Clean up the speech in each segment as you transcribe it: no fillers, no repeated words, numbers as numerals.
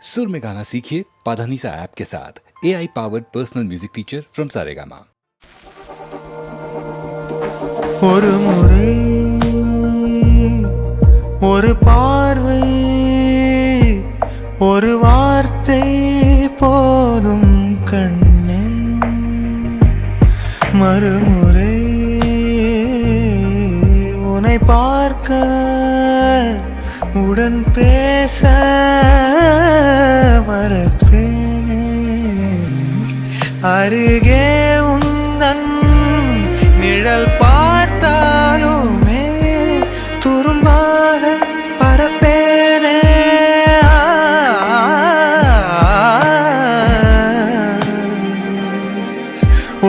सुर में गाना सीखिए पाधानीसा ऐप के साथ AI powered personal music teacher from Saregama. ஒரு முறை ஒரு பார்வை ஒரு வார்த்தை போதும் கண்ணே, மறுமுறை உன்னை பார்க்க உடன் பேச மறப்பேனே. அருகே உந்தன் நிழல் பார்த்தாலுமே துரும்பாக பரப்பேனே.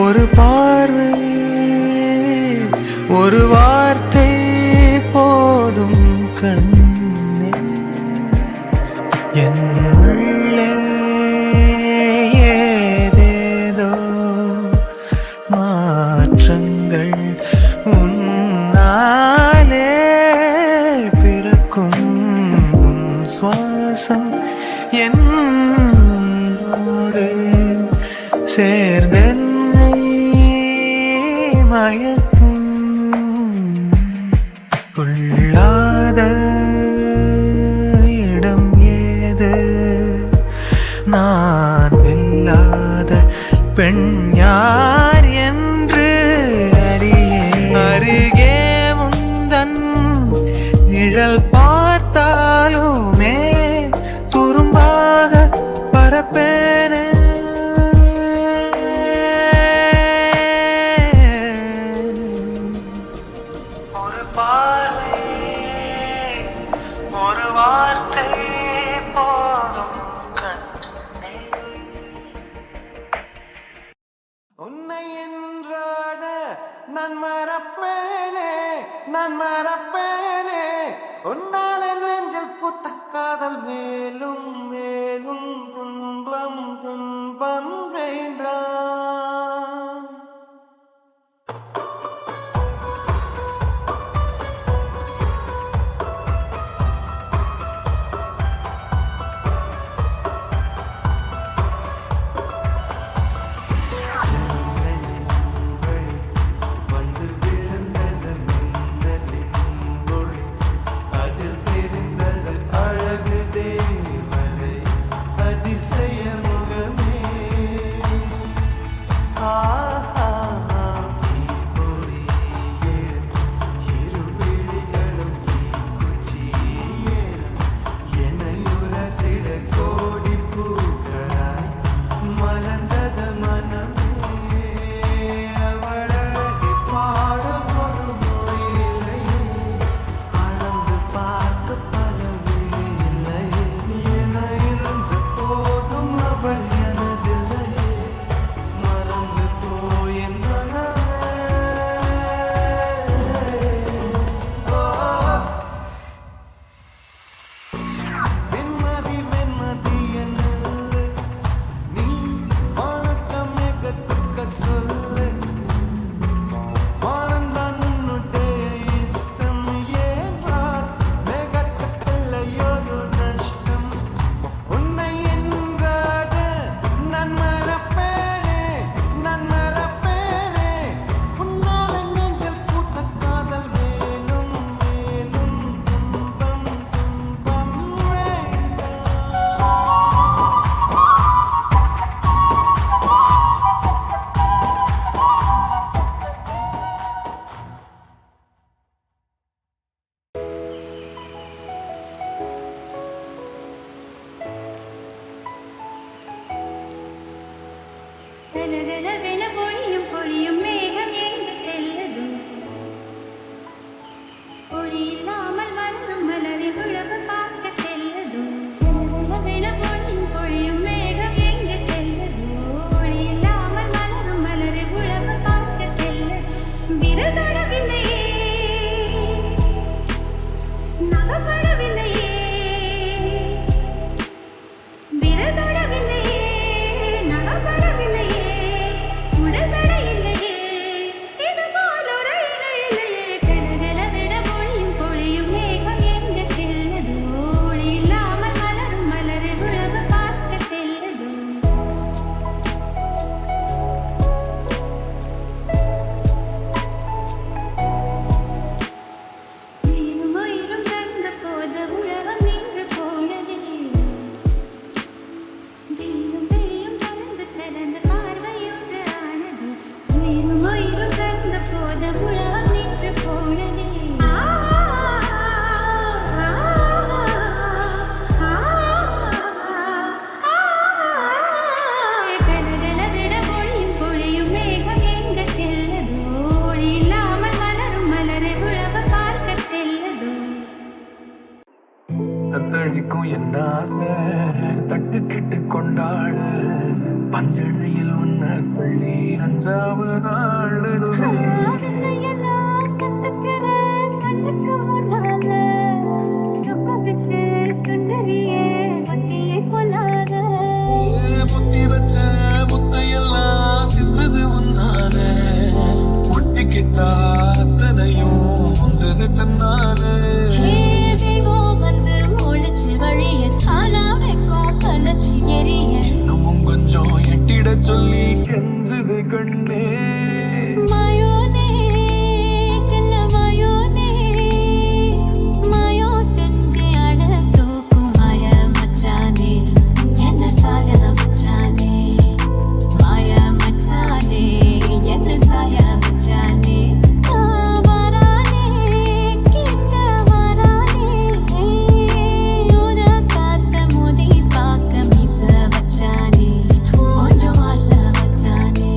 ஒரு பார்வை ஒரு வார்த்தை போதும் கண்ணே, என் உள்ளே ஏதேதோ மாற்றங்கள் உன்னாலே பிறக்கும். உன் சுவாசம் என்னோடு சேர்ந்தென்னை மயக்கும். கொள்ளாத இடம் ஏது, நான் வெல்லாத பெண் யார் என்று அறியே. அருகே முந்தன் நிழல் பார்த்தாலுமே துரும்பாக பரப்பேனே. ஒரு பார்வை ஒரு வார்த்தை போதும் கண்ணே. உன்னை என்றாட நான் மறப்பேனே, நான் மறப்பேனே. உன்னால் நெஞ்சில் புத்த காதல் மேலும் மேலும் துன்பம் துன்பம் வேண்டாம். கலகலவென பொழியும் பொழியும் மேகம் எங்கு செல்லது? பொழி இல்லாமல் மலரும் மலரை உழவு பார்க்க செல்லது. கலகலவென பொழியும் பொழியும் மேகம் எங்கு செல்லது? பொழி இல்லாமல் மலரும் மலரை உழவு பார்க்க செல்லது. விரல் தொடவில்லையே, நகப்படவில்லையே, விரல் தொடவில்லையே, நகப்படவில்லையே, உடல் தட இல்லையே. என்னையெல்லாம் கத்துக்கிறேன் கண்ணுக்கு முன்னால சொப்பவிட்டு சுந்தரியே வண்டியை கொள்ளாத புத்தி வச்ச முத்தையெல்லாம் சிந்தது உன்னால ஒட்டிக்கிட்டா அத்தனையும் வந்தது தன்னால தெய்வம் வந்து ஒழிச்சு வழிய தானா வைக்கும் கணச்சி எரிய இன்னமும் கொஞ்சம் எட்டிட சொல்லி கெஞ்சது கண்ணே மாயோனே செல்ல மாயோனே மாயோ செஞ்சு அட தூக்கும் மாய மச்சானே என்ன சாய மச்சானே மாய மச்சானே என்ன சாய மச்சானே வரானே கிட்ட வரானே உத காத்த மோதி பார்க்க மிச மச்சானே கொஞ்சம் ஆசை மச்சானே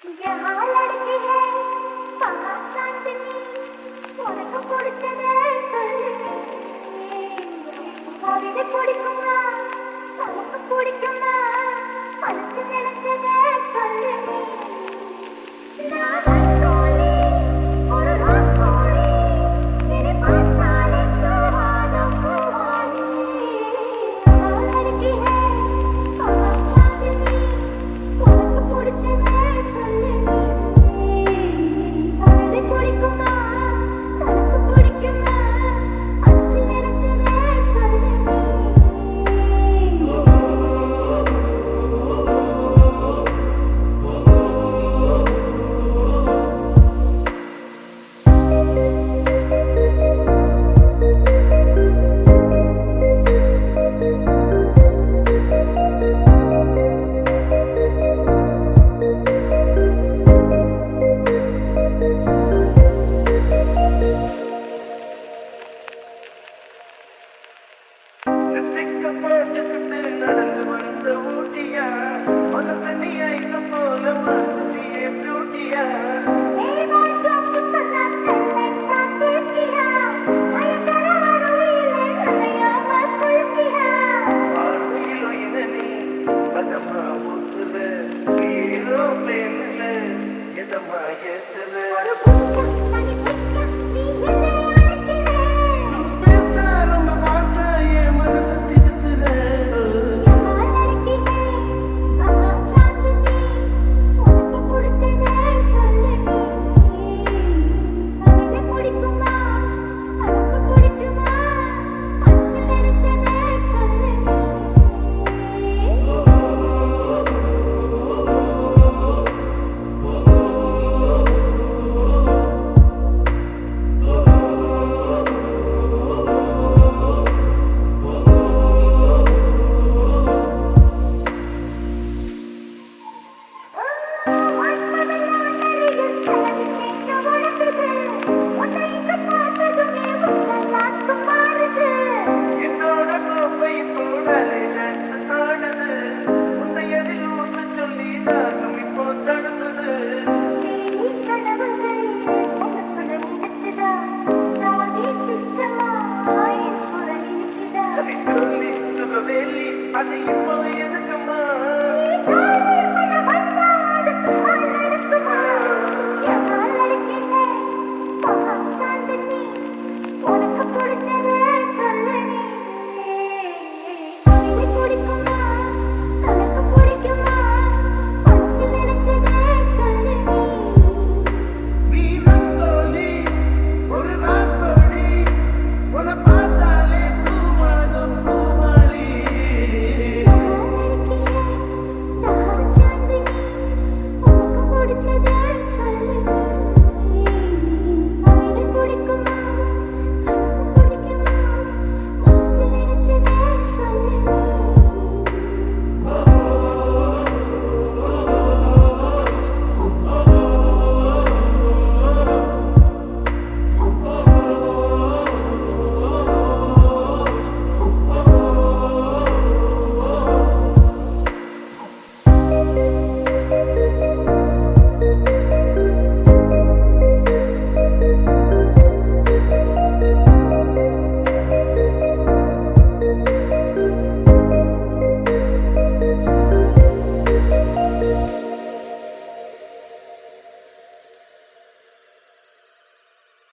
यहाँ लड़की है कहाँ चांदनी உனக்கு பிடிச்சதே சொல்லு அவளை பிடிக்குமா உனக்கு பிடிக்குமா மனசு நினைச்சதே சொல்லு நான் வந்தோனே ஒரு ராக்கோடி என்னை பார்த்தாலே தூவாதும் பூவானி यहाँ लड़की है कहाँ चांदनी உனக்கு பிடிச்சதே சொல்லு அவளை பிடிக்குமா உனக்கு பிடிக்குமா மனசு நினைச்சதே சொல்லு லிப்ஸ்டிக்க போட்டுக்கிட்டு நடந்து வந்த ஊட்டியா மனசு நீ ஐசம் போல மாற்றியே பியூட்டியா பார்வையிலோ இன நீ பதமா ஊத்துற நீரோ பேனுல எதமா ஏத்துற